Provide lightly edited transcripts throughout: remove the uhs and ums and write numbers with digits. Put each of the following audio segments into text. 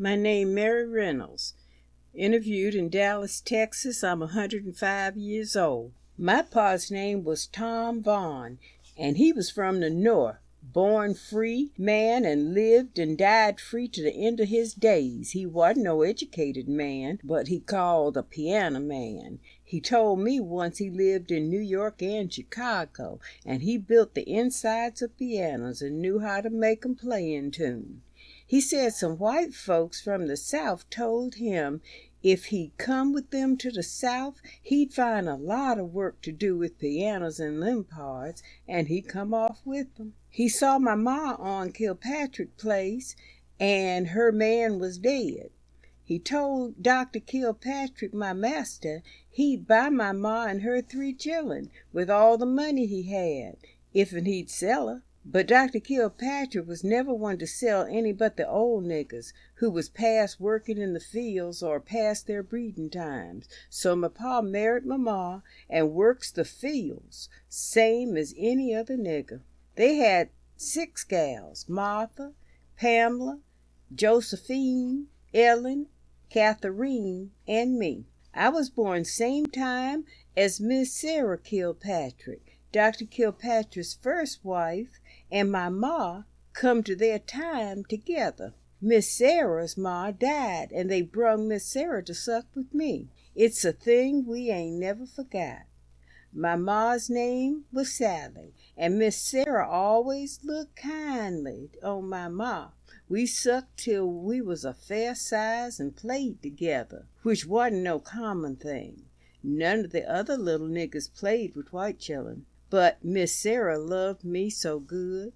My name Mary Reynolds. Interviewed in Dallas, Texas. I'm 105 years old. My pa's name was Tom Vaughn, and he was from the North. Born free man and lived and died free to the end of his days. He wasn't no educated man, but he called a piano man. He told me once he lived in New York and Chicago, and he built the insides of pianos and knew how to make 'em play in tune. He said some white folks from the South told him if he'd come with them to the South, he'd find a lot of work to do with pianos in them parts, and he'd come off with them. He saw my ma on Kilpatrick Place, and her man was dead. He told Dr. Kilpatrick, my master, he'd buy my ma and her 3 children with all the money he had, if'n he'd sell her. But Dr. Kilpatrick was never one to sell any but the old niggers, who was past working in the fields or past their breeding times. So my pa married my ma and works the fields, same as any other nigger. They had 6 gals, Martha, Pamela, Josephine, Ellen, Catherine, and me. I was born same time as Miss Sarah Kilpatrick, Dr. Kilpatrick's first wife, and my ma come to their time together. Miss Sarah's ma died, and they brung Miss Sarah to suck with me. It's a thing we ain't never forgot. My ma's name was Sally, and Miss Sarah always looked kindly on my ma. We sucked till we was a fair size and played together, which wasn't no common thing. None of the other little niggers played with white children, but Miss Sarah loved me so good.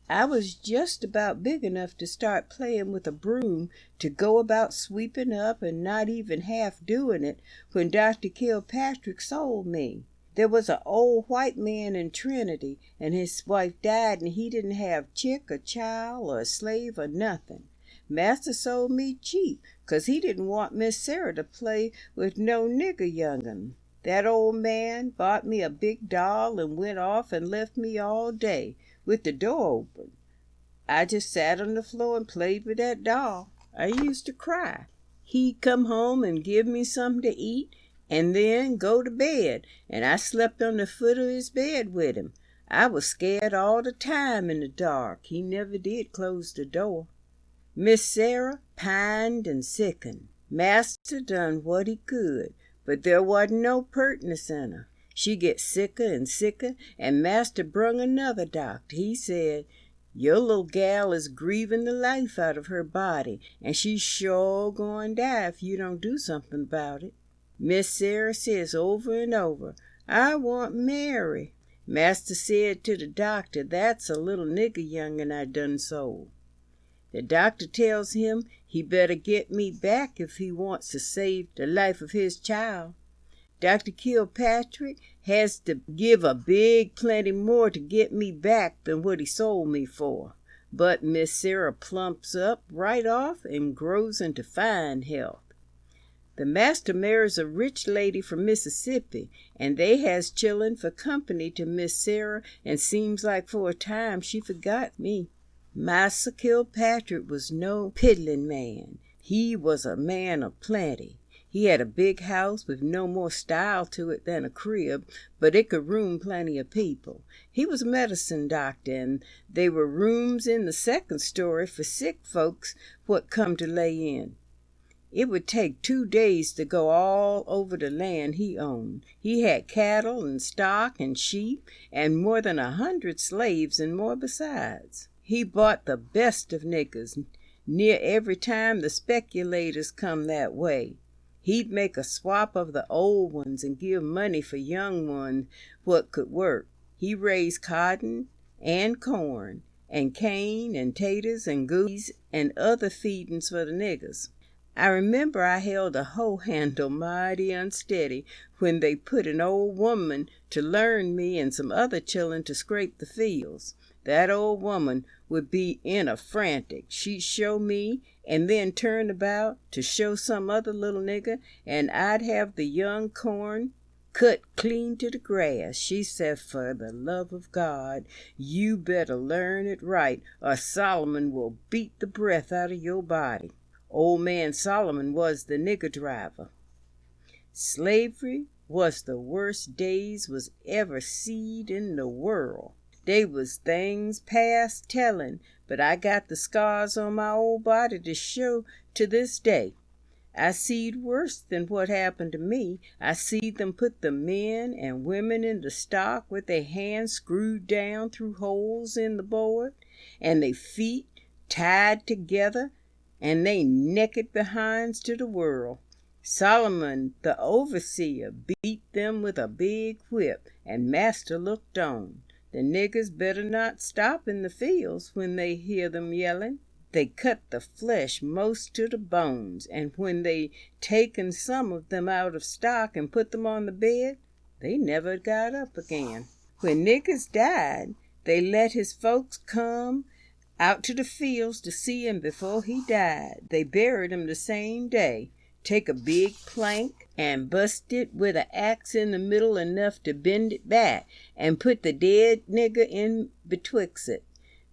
I was just about big enough to start playing with a broom to go about sweeping up and not even half doing it when Dr. Kilpatrick sold me. There was an old white man in Trinity, and his wife died, and he didn't have chick or child or a slave or nothing. Master sold me cheap, 'cause he didn't want Miss Sarah to play with no nigger young'un. That old man bought me a big doll and went off and left me all day with the door open. I just sat on the floor and played with that doll. I used to cry. He'd come home and give me something to eat and then go to bed, and I slept on the foot of his bed with him. I was scared all the time in the dark. He never did close the door. Miss Sarah pined and sickened. Master done what he could, but there wasn't no pertness in her. She get sicker and sicker, and Master brung another doctor. He said, "Your little gal is grieving the life out of her body, and she's sure going to die if you don't do something about it." Miss Sarah says over and over, "I want Mary." Master said to the doctor, "That's a little nigger young'un I done sold." The doctor tells him he better get me back if he wants to save the life of his child. Dr. Kilpatrick has to give a big plenty more to get me back than what he sold me for. But Miss Sarah plumps up right off and grows into fine health. The master marries a rich lady from Mississippi, and they has children for company to Miss Sarah, and seems like for a time she forgot me. Massa Kilpatrick was no piddling man. He was a man of plenty. He had a big house with no more style to it than a crib, but it could room plenty of people. He was a medicine doctor, and there were rooms in the second story for sick folks what come to lay in. It would take 2 days to go all over the land he owned. He had cattle and stock and sheep, and more than 100 slaves and more besides. He bought the best of niggers near every time the speculators come that way. He'd make a swap of the old ones and give money for young ones what could work. He raised cotton and corn and cane and taters and goose and other feedings for the niggers. I remember I held a hoe handle mighty unsteady when they put an old woman to learn me and some other children to scrape the fields. That old woman would be in a frantic. She'd show me and then turn about to show some other little nigger, and I'd have the young corn cut clean to the grass. She said, "For the love of God, you better learn it right, or Solomon will beat the breath out of your body." Old man Solomon was the nigger driver. Slavery was the worst days was ever seed in the world. They was things past telling, but I got the scars on my old body to show to this day. I seed worse than what happened to me. I seed them put the men and women in the stock with their hands screwed down through holes in the board, and their feet tied together, and they naked behinds to the world. Solomon the overseer beat them with a big whip, and master looked on. The niggers better not stop in the fields when they hear them yelling. They cut the flesh most to the bones, and when they taken some of them out of stock and put them on the bed, they never got up again. When niggers died, they let his folks come out to the fields to see him before he died. They buried him the same day. Take a big plank and bust it with an axe in the middle enough to bend it back, and put the dead nigger in betwixt it.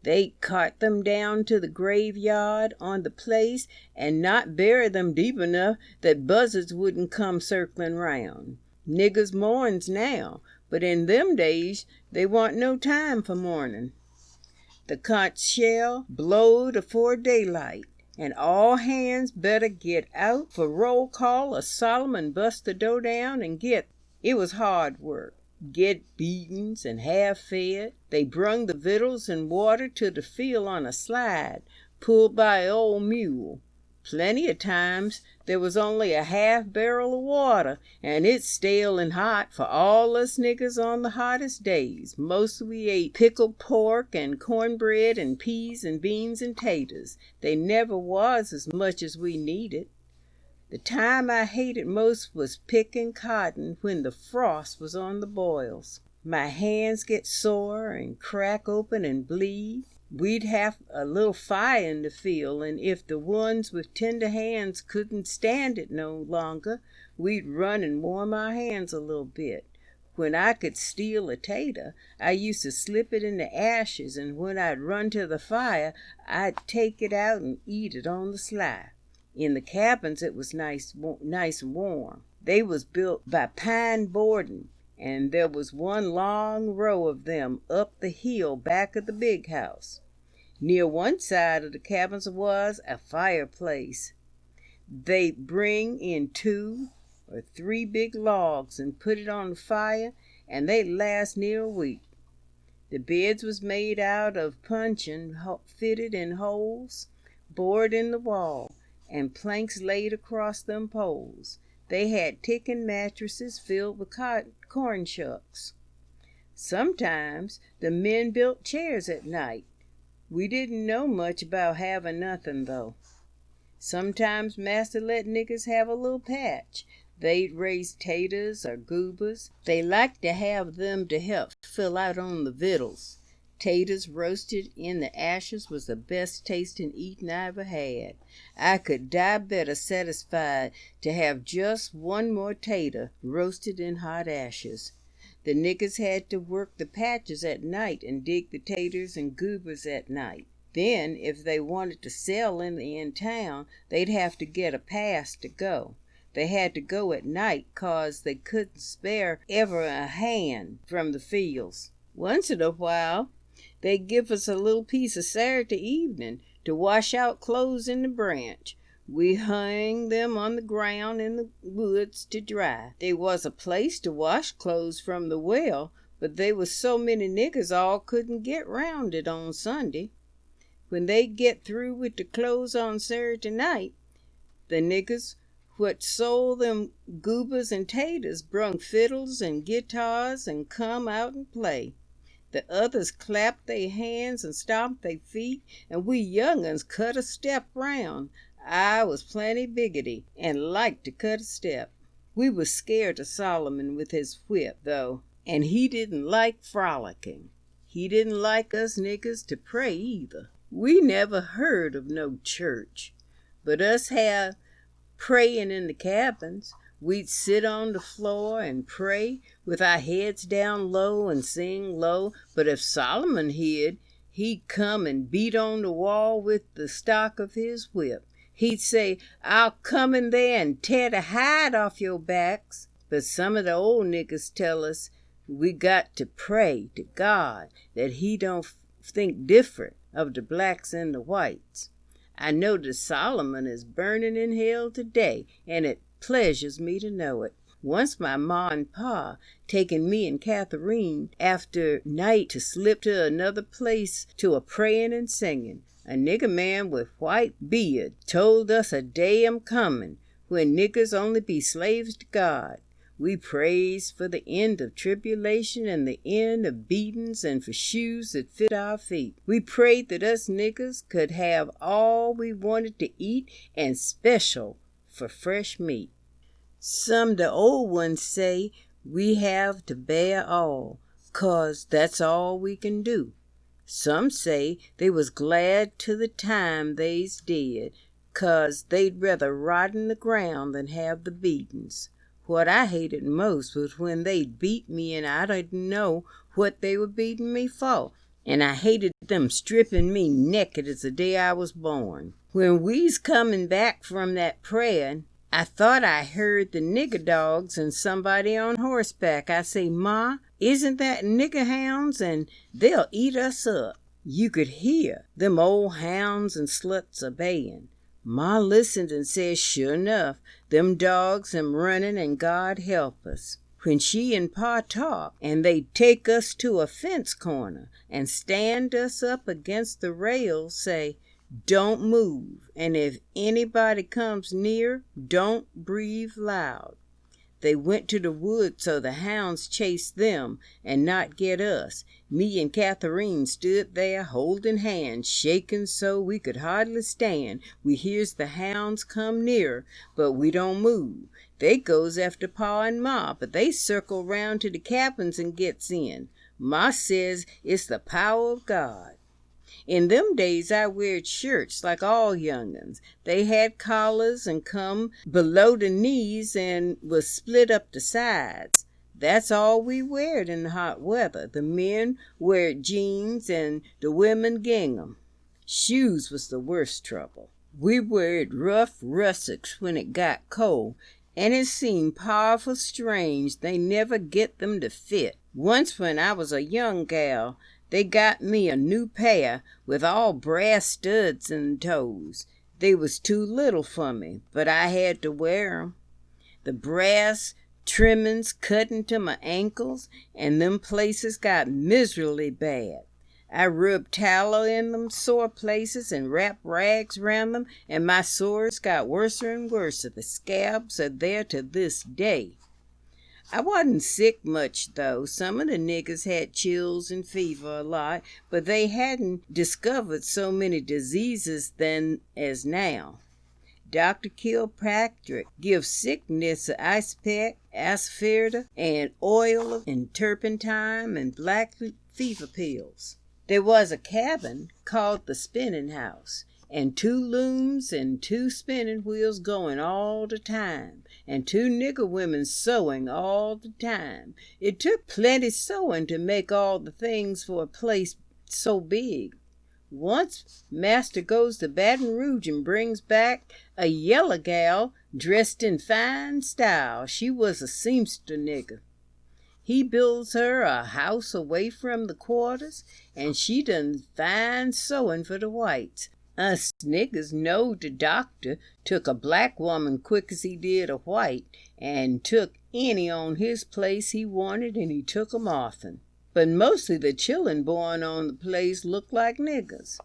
They cart them down to the graveyard on the place, and not bury them deep enough that buzzards wouldn't come circling round. Niggers mourns now, but in them days they want no time for mourning. The conch shell blowed afore daylight, and all hands better get out for roll call or Solomon bust the door down and get. It was hard work. Get beatings and half fed. They brung the victuals and water to the field on a slide, pulled by an old mule. Plenty of times there was only a half barrel of water, and it's stale and hot for all us niggers on the hottest days. Most we ate pickled pork and cornbread and peas and beans and taters. They never was as much as we needed. The time I hated most was picking cotton when the frost was on the boils. My hands get sore and crack open and bleed. We'd have a little fire in the field, and if the ones with tender hands couldn't stand it no longer, we'd run and warm our hands a little bit. When I could steal a tater, I used to slip it in the ashes, and when I'd run to the fire, I'd take it out and eat it on the sly. In the cabins it was nice and warm. They was built by pine boarding, and there was one long row of them up the hill back of the big house. Near one side of the cabins was a fireplace. They bring in 2 or 3 big logs and put it on the fire, and they last near a week. The beds was made out of puncheon fitted in holes, bored in the wall, and planks laid across them poles. They had ticking mattresses filled with corn shucks. Sometimes the men built chairs at night. We didn't know much about having nothing, though. Sometimes master let niggers have a little patch. They'd raise taters or goobers. They liked to have them to help fill out on the victuals. Taters roasted in the ashes was the best tasting eating I ever had. I could die better satisfied to have just one more tater roasted in hot ashes. The niggers had to work the patches at night and dig the taters and goobers at night. Then, if they wanted to sell in town, they'd have to get a pass to go. They had to go at night 'cause they couldn't spare ever a hand from the fields. Once in a while, they'd give us a little piece of Saturday evening to wash out clothes in the branch. We hung them on the ground in the woods to dry. There was a place to wash clothes from the well, but there was so many niggers all couldn't get round it on Sunday. When they'd get through with the clothes on Saturday night, the niggers what sold them goobers and taters brung fiddles and guitars and come out and play. The others clapped their hands and stomped their feet, and we young uns cut a step round. I was plenty biggity and liked to cut a step. We was scared of Solomon with his whip, though, and he didn't like frolicking. He didn't like us niggers to pray either. We never heard of no church, but us have praying in the cabins. We'd sit on the floor and pray with our heads down low and sing low, but if Solomon heard, he'd come and beat on the wall with the stock of his whip. He'd say, I'll come in there and tear the hide off your backs. But some of the old niggas tell us we got to pray to God that he don't think different of the blacks and the whites. I know that Solomon is burning in hell today, and it pleasures me to know it. Once my ma and pa taking me and Catherine after night to slip to another place to a praying and singing. A nigger man with white beard told us a day am coming when niggers only be slaves to God. We praise for the end of tribulation and the end of beatings and for shoes that fit our feet. We prayed that us niggers could have all we wanted to eat and special for fresh meat. Some the old ones say we have to bear all, 'cause that's all we can do. Some say they was glad to the time they's dead, 'cause they'd rather rot in the ground than have the beatings. What I hated most was when they'd beat me and I didn't know what they were beating me for, and I hated them stripping me naked as the day I was born. When we's coming back from that prayin', I thought I heard the nigger dogs and somebody on horseback. I say, Ma, isn't that nigger hounds, and they'll eat us up. You could hear them old hounds and sluts a baying. Ma listened and says, sure enough, them dogs am running and God help us. When she and Pa talk, and they'd take us to a fence corner and stand us up against the rails, say, don't move, and if anybody comes near, don't breathe loud. They went to the woods so the hounds chased them and not get us. Me and Catherine stood there holding hands, shaking so we could hardly stand. We hears the hounds come nearer, but we don't move. They goes after Pa and Ma, but they circle round to the cabins and gets in. Ma says it's the power of God. In them days I weared shirts like all young'uns. They had collars and come below the knees and was split up the sides. That's all we weared in the hot weather. The men weared jeans and the women gingham. Shoes was the worst trouble. We weared rough russocks when it got cold, and it seemed powerful strange they never get them to fit. Once when I was a young gal, they got me a new pair with all brass studs in the toes. They was too little for me, but I had to wear 'em. The brass trimmings cut into my ankles, and them places got miserably bad. I rubbed tallow in them sore places and wrapped rags round them, and my sores got worser and worser. The scabs are there to this day. I wasn't sick much, though. Some of the niggers had chills and fever a lot, but they hadn't discovered so many diseases then as now. Dr. Kilpatrick gives sickness of ice pack, asphyr, and oil and turpentine and black fever pills. There was a cabin called the spinning house, and 2 looms and 2 spinning wheels going all the time, and 2 nigger women sewing all the time. It took plenty sewing to make all the things for a place so big. Once Master goes to Baton Rouge and brings back a yeller gal dressed in fine style. She was a seamster nigger. He builds her a house away from the quarters, and she done fine sewing for the whites. Us niggers knowed the doctor took a black woman quick as he did a white, and took any on his place he wanted, and he took 'em often. But mostly the children born on the place looked like niggers.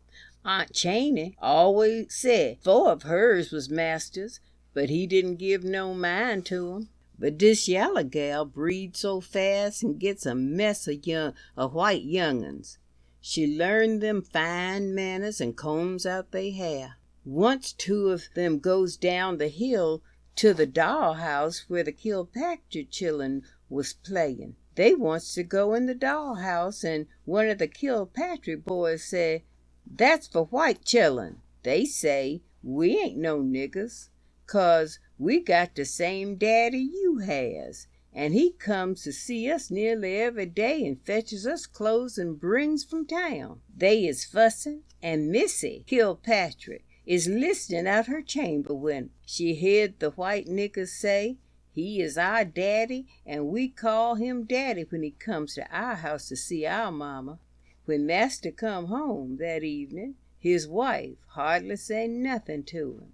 Aunt Cheney always said 4 of hers was masters, but he didn't give no mind to 'em. But this yaller gal breeds so fast and gets a mess of white young'uns. She learned them fine manners and combs out they hair. Once 2 of them goes down the hill to the doll house where the Kilpatrick children was playing. They wants to go in the doll house, and one of the Kilpatrick boys said, that's for white children. They say, we ain't no niggers, 'cause we got the same daddy you has, and he comes to see us nearly every day and fetches us clothes and brings from town. They is Fussin' and Missy Kilpatrick, is listening out her chamber when she heard the white niggers say, he is our daddy, and we call him daddy when he comes to our house to see our mama. When master come home that evening, his wife hardly say nothing to him,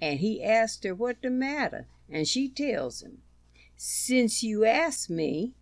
and he asked her what the matter, and she tells him, since you ask me,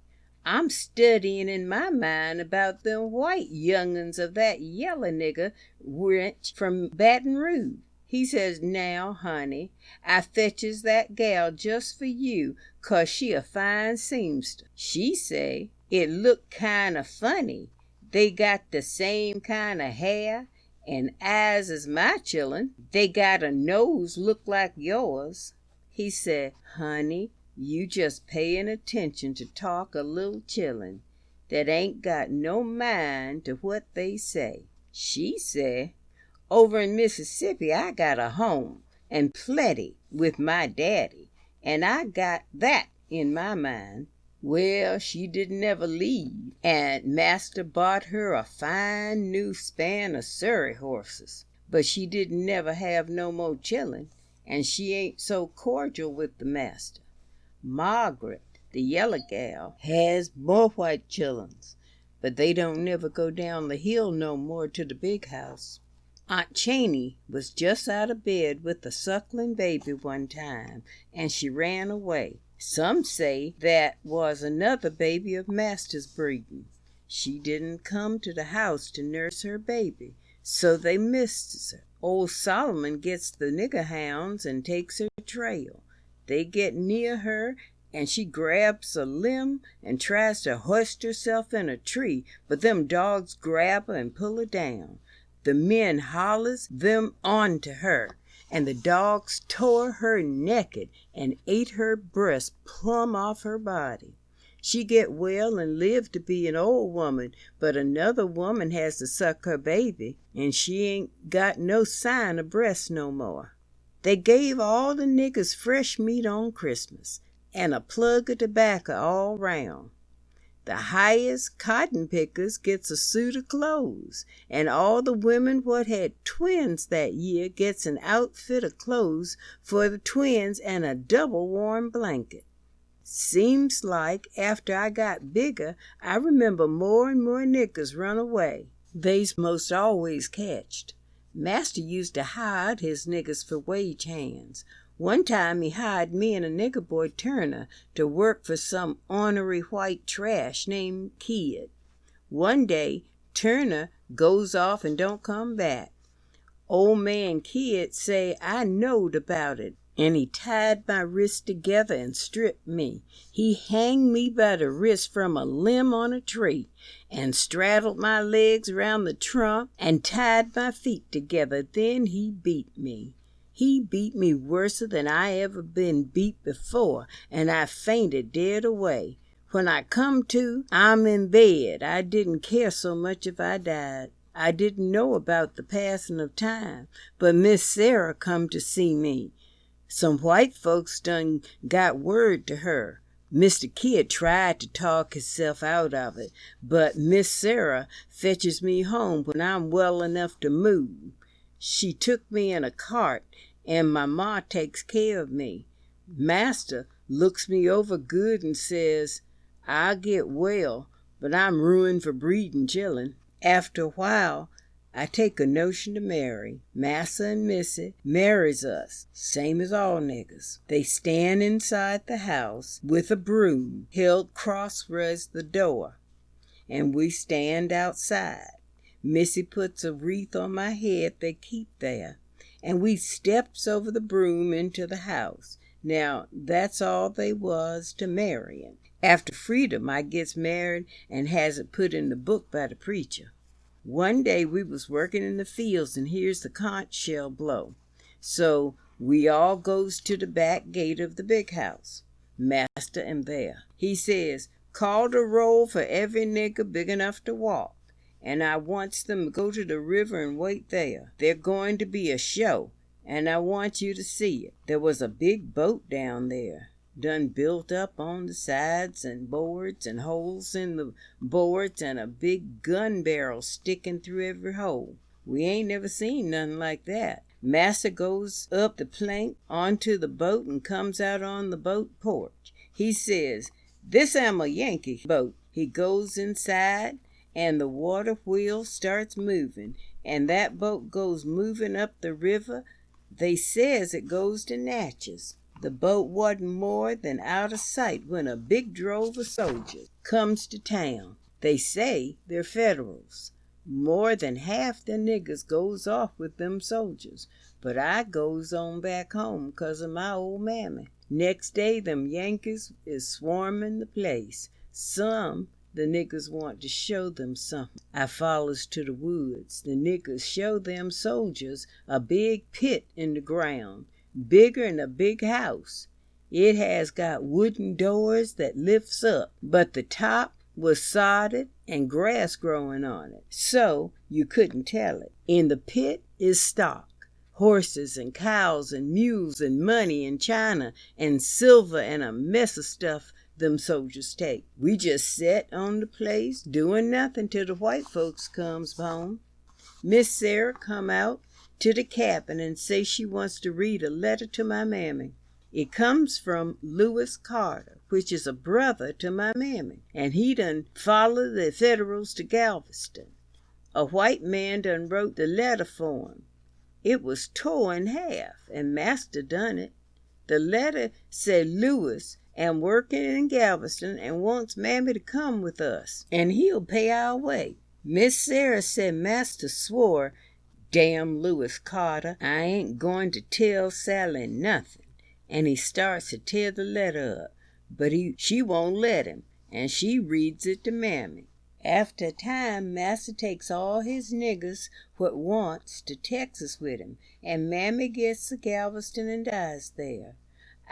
I'm studying in my mind about them white young'uns of that yellow nigger wench from Baton Rouge. He says, now, honey, I fetches that gal just for you, 'cause she a fine seamster. She say, it look kinda funny. They got the same kinda hair and eyes as my chillun. They got a nose look like yours. He said, honey, you just payin' attention to talk a little chillun that ain't got no mind to what they say. She said, over in Mississippi I got a home and plenty with my daddy, and I got that in my mind. Well, she didn't ever leave, and master bought her a fine new span of Surrey horses, but she didn't never have no more chillun, and she ain't so cordial with the master. Margaret, the yellow gal, has more white chilluns, but they don't never go down the hill no more to the big house. Aunt Cheney was just out of bed with a suckling baby one time, and she ran away. Some say that was another baby of master's breeding. She didn't come to the house to nurse her baby, so they missed her. Old Solomon gets the nigger hounds and takes her trail. They get near her, and she grabs a limb and tries to hoist herself in a tree, but them dogs grab her and pull her down. The men hollers them on to her, and the dogs tore her naked and ate her breast plumb off her body. She get well and lived to be an old woman, but another woman has to suck her baby, and she ain't got no sign of breast no more. They gave all the niggers fresh meat on Christmas, and a plug of tobacco all round. The highest cotton pickers gets a suit of clothes, and all the women what had twins that year gets an outfit of clothes for the twins and a double warm blanket. Seems like after I got bigger, I remember more and more niggers run away. They's most always catched. Master used to hide his niggers for wage hands. One time he hired me and a nigger boy Turner to work for some ornery white trash named Kid. One day Turner goes off and don't come back. Old man Kid say I knowed about it, and he tied my wrists together and stripped me. He hanged me by the wrist from a limb on a tree, and straddled my legs round the trunk, and tied my feet together. Then he beat me. He beat me worser than I ever been beat before, and I fainted dead away. When I come to, I'm in bed. I didn't care so much if I died. I didn't know about the passing of time, but Miss Sarah come to see me. Some white folks done got word to her. Mr. Kidd tried to talk himself out of it, but Miss Sarah fetches me home when I'm well enough to move. She took me in a cart, and my ma takes care of me. Master looks me over good and says, I'll get well, but I'm ruined for breeding chillun. After a while, I take a notion to marry. Massa and Missy marries us, same as all niggers. They stand inside the house with a broom held crossways the door, and we stand outside. Missy puts a wreath on my head they keep there, and we steps over the broom into the house. Now, that's all they was to marrying. After freedom, I gets married and has it put in the book by the preacher. One day we was working in the fields and hears the conch shell blow. So we all goes to the back gate of the big house. Master am there. He says, call the roll for every nigger big enough to walk, and I wants them to go to the river and wait there. They're going to be a show, and I want you to see it. There was a big boat down there, done built up on the sides and boards and holes in the boards and a big gun barrel sticking through every hole. We ain't never seen nothing like that. Master goes up the plank onto the boat and comes out on the boat porch. He says, "This am a Yankee boat." He goes inside and the water wheel starts moving, and that boat goes moving up the river. They says it goes to Natchez. The boat wasn't more than out of sight when a big drove of soldiers comes to town. They say they're Federals. More than half the niggers goes off with them soldiers, but I goes on back home 'cause of my old mammy. Next day them Yankees is swarming the place. The niggers want to show them something. I follows to the woods. The niggers show them soldiers a big pit in the ground, bigger'n a big house. It has got wooden doors that lifts up, but the top was sodded and grass growing on it, so you couldn't tell it. In the pit is stock, horses and cows and mules and money and china and silver and a mess of stuff them soldiers take. We just set on the place doing nothing till the white folks comes home. Miss Sarah come out to the cabin and say she wants to read a letter to my mammy. It comes from Lewis Carter, which is a brother to my mammy, and he done followed the Federals to Galveston. A white man done wrote the letter for him. It was tore in half, and Master done it. The letter said Lewis am working in Galveston and wants mammy to come with us, and he'll pay our way. Miss Sarah said Master swore, "Damn Lewis Carter, I ain't going to tell Sally nothing," and he starts to tear the letter up, but she won't let him, and she reads it to mammy. After a time, Master takes all his niggers what wants to Texas with him, and mammy gets to Galveston and dies there.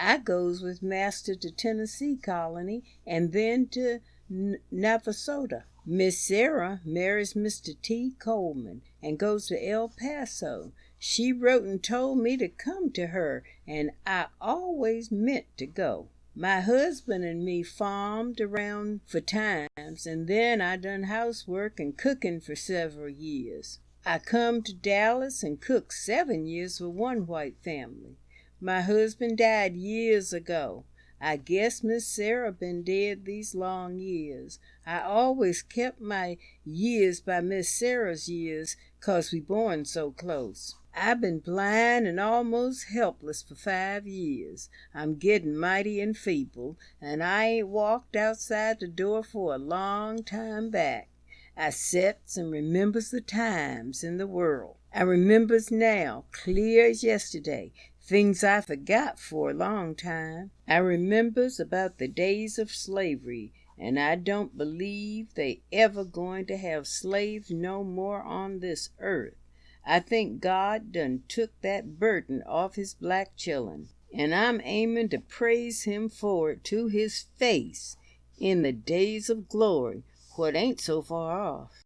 I goes with Master to Tennessee colony and then to Navasota. Miss Sarah marries Mr. T. Coleman and goes to El Paso. She wrote and told me to come to her, and I always meant to go. My husband and me farmed around for times, and then I done housework and cooking for several years. I come to Dallas and cooked 7 years for one white family. My husband died years ago. I guess Miss Sarah been dead these long years. I always kept my years by Miss Sarah's years 'cause we born so close. I've been blind and almost helpless for 5 years. I'm getting mighty enfeebled, and I ain't walked outside the door for a long time back. I sets and remembers the times in the world. I remembers now, clear as yesterday, things I forgot for a long time. I remembers about the days of slavery, and I don't believe they ever going to have slaves no more on this earth. I think God done took that burden off his black chillun, and I'm aiming to praise him for it to his face in the days of glory, what ain't so far off.